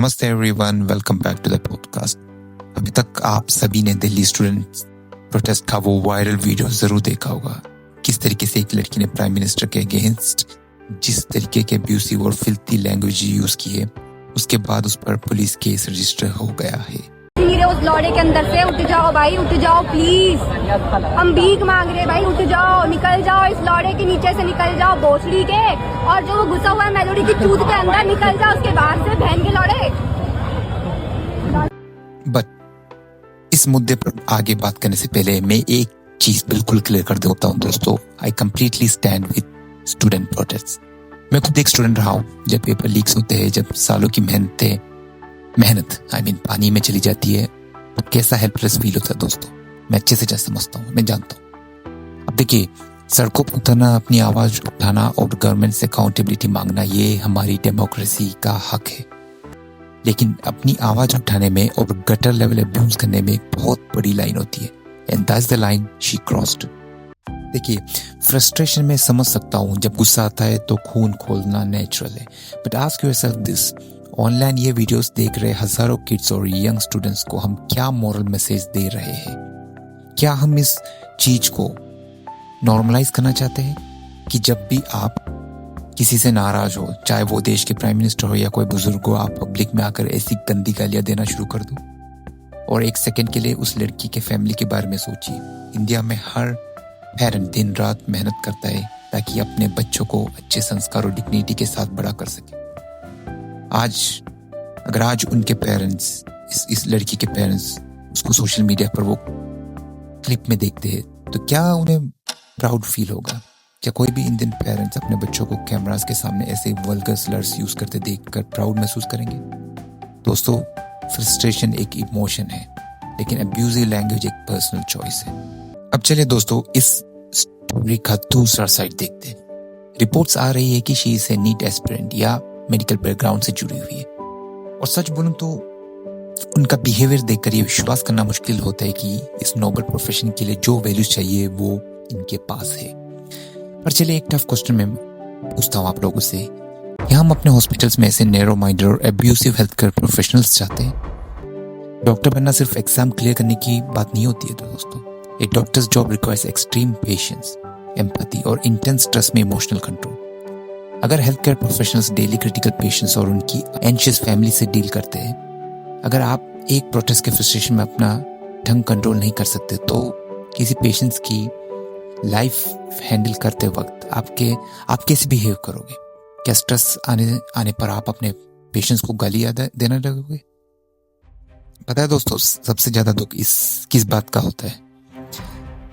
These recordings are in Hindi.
नमस्ते everyone, welcome back to the podcast. अभी तक आप सभी ने दिल्ली स्टूडेंट प्रोटेस्ट का वो वायरल वीडियो जरूर देखा होगा। किस तरीके से एक लड़की ने प्राइम मिनिस्टर के अगेंस्ट जिस तरीके के अब्यूसिव और फिल्थी लैंग्वेज यूज की है, उसके बाद उस पर पुलिस केस रजिस्टर हो गया है। उस लौड़े के अंदर से उठ जाओ भाई, उठ जाओ प्लीज, हम भीख मांग रहे भाई, उठ जाओ, निकल जाओ, इस लौड़े के नीचे से निकल जाओ भोसड़ी के, और जो वो घुसा हुआ है मेलोडी की चूत के अंदर, निकल जाओ उसके बाहर से, बहन के लौड़े। बट इस मुद्दे पर आगे बात करने से पहले मैं एक चीज बिल्कुल क्लियर कर देता हूँ दोस्तों, I completely stand with student protest. मैं खुद एक स्टूडेंट रहा हूँ। जब पेपर लीक्स होते हैं, जब सालों की मेहनत पानी में चली जाती है, तो कैसा हेल्पलेस फील होता है दोस्तों, मैं अच्छे से समझता हूँ, मैं जानता हूँ। अब देखिए, सड़कों पर उतरना, अपनी आवाज उठाना और गवर्नमेंट से अकाउंटेबिलिटी मांगना, ये हमारी डेमोक्रेसी का हक है। लेकिन अपनी आवाज उठाने में और गटर लेवल अब्यूज करने में एक बहुत बड़ी लाइन होती है, and that's the line she crossed. देखिए, फ्रस्ट्रेशन में समझ सकता हूँ, जब गुस्सा आता है तो खून खोलना नेचुरल है, but ask yourself this, online ये वीडियोस देख रहे हजारों किड्स और यंग स्टूडेंट्स को हम क्या मॉरल मैसेज दे रहे हैं? क्या हम इस चीज को नॉर्मलाइज करना चाहते हैं कि जब भी आप किसी से नाराज हो, चाहे वो देश के प्राइम मिनिस्टर हो या कोई बुजुर्ग हो, आप पब्लिक में आकर ऐसी गंदी गालियां देना शुरू कर दो? और एक सेकंड के लिए उस लड़की के फैमिली के बारे में सोचिए। इंडिया में हर पेरेंट दिन रात मेहनत करता है ताकि अपने बच्चों को अच्छे संस्कार और डिग्निटी के साथ बड़ा कर सके। अगर आज उनके पेरेंट्स, इस लड़की के पेरेंट्स उसको सोशल मीडिया पर वो क्लिप में देखते हैं, तो क्या उन्हें प्राउड फील होगा? क्या कोई भी इंडियन पेरेंट्स अपने बच्चों को कैमरास के सामने ऐसे वल्गर स्लर्स यूज करते देखकर प्राउड महसूस करेंगे? दोस्तों, फ्रस्ट्रेशन एक इमोशन है, लेकिन अब्यूजिव लैंग्वेज एक पर्सनल चॉइस है। अब चलिए दोस्तों, इस स्टोरी का दूसरा साइड देखते हैं। रिपोर्ट्स आ रही है कि she is a NEET aspirant या मेडिकल बैकग्राउंड से जुड़ी हुई है, और सच बोलूं तो उनका बिहेवियर देखकर ये विश्वास करना मुश्किल होता है कि इस नोबल प्रोफेशन के लिए जो वैल्यूज चाहिए वो इनके पास है। पर चलिए, एक टफ क्वेश्चन मैं पूछता हूँ आप लोगों से, क्या हम अपने हॉस्पिटल्स में ऐसे नैरो माइंडेड और अब्यूसिव हेल्थ केयर प्रोफेशनल्स चाहते हैं? डॉक्टर बनना सिर्फ एग्जाम क्लियर करने की बात नहीं होती है दोस्तों। एक doctors job requires extreme patience, empathy और इंटेंस ट्रस्ट में इमोशनल कंट्रोल। अगर health care professionals daily critical patients और उनकी एंशियस फैमिली से डील करते हैं, अगर आप एक प्रोटेस्ट के फ्रस्ट्रेशन में अपना ढंग कंट्रोल नहीं कर सकते, तो किसी पेशेंट्स की लाइफ हैंडल करते वक्त आप कैसे बिहेव करोगे? क्या स्ट्रेस आने पर आप अपने पेशेंट्स को गालियां देने लगोगे? पता है दोस्तों, सबसे ज्यादा दुख किस बात का होता है?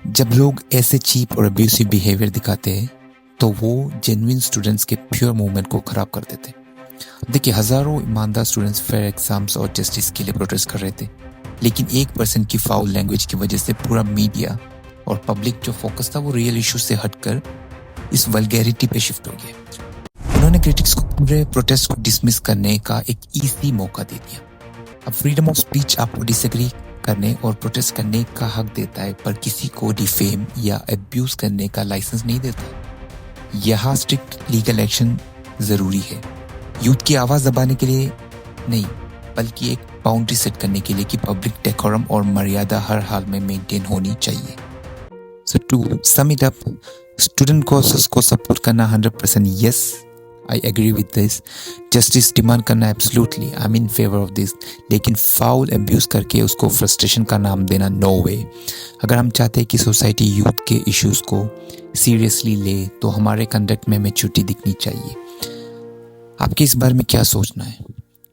जब लोग ऐसे चीप और अब्यूसिव बिहेवियर दिखाते हैं, तो वो जेन्युइन स्टूडेंट्स के प्योर मूवमेंट को खराब कर देते हैं। देखिए, हजारों ईमानदार स्टूडेंट्स फेयर एग्जाम्स और जस्टिस के लिए प्रोटेस्ट कर रहे थे, लेकिन 1% की फाउल लैंग्वेज की वजह से पूरा मीडिया और पब्लिक जो फोकस था वो रियल इश्यू से हटकर इस वल्गैरिटी पे शिफ्ट हो गया। उन्होंने क्रिटिक्स को पूरे प्रोटेस्ट को डिसमिस करने का एक ईजी मौका दे दिया। अब फ्रीडम ऑफ स्पीच आपको डिसएग्री करने और प्रोटेस्ट करने का हक देता है, पर किसी को डिफेम या अब्यूज करने का लाइसेंस नहीं देता। यहाँ स्ट्रिक्ट लीगल एक्शन जरूरी है, यूथ की आवाज दबाने के लिए नहीं, बल्कि एक बाउंड्री सेट करने के लिए कि पब्लिक डेकोरम और मर्यादा हर हाल में मेंटेन होनी चाहिए। So to sum it up, student causes को सपोर्ट करना 100% yes, I agree with this. Justice demand करना absolutely, I am in favour of this, लेकिन फाउल अब्यूज करके उसको फ्रस्ट्रेशन का नाम देना नो वे। अगर हम चाहते हैं कि सोसाइटी यूथ के इश्यूज को सीरियसली ले, तो हमारे कंडक्ट में मैच्योरिटी दिखनी चाहिए। आपके इस बारे में क्या सोचना है?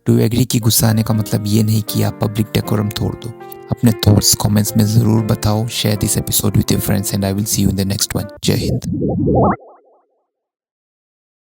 डू यू एग्री कि गुस्सा आने का मतलब ये नहीं कि आप पब्लिक डेकोरम तोड़ दो? अपने थॉट्स कमेंट्स में जरूर बताओ। Share this episode with your friends and I will see you in the next one. जय हिंद।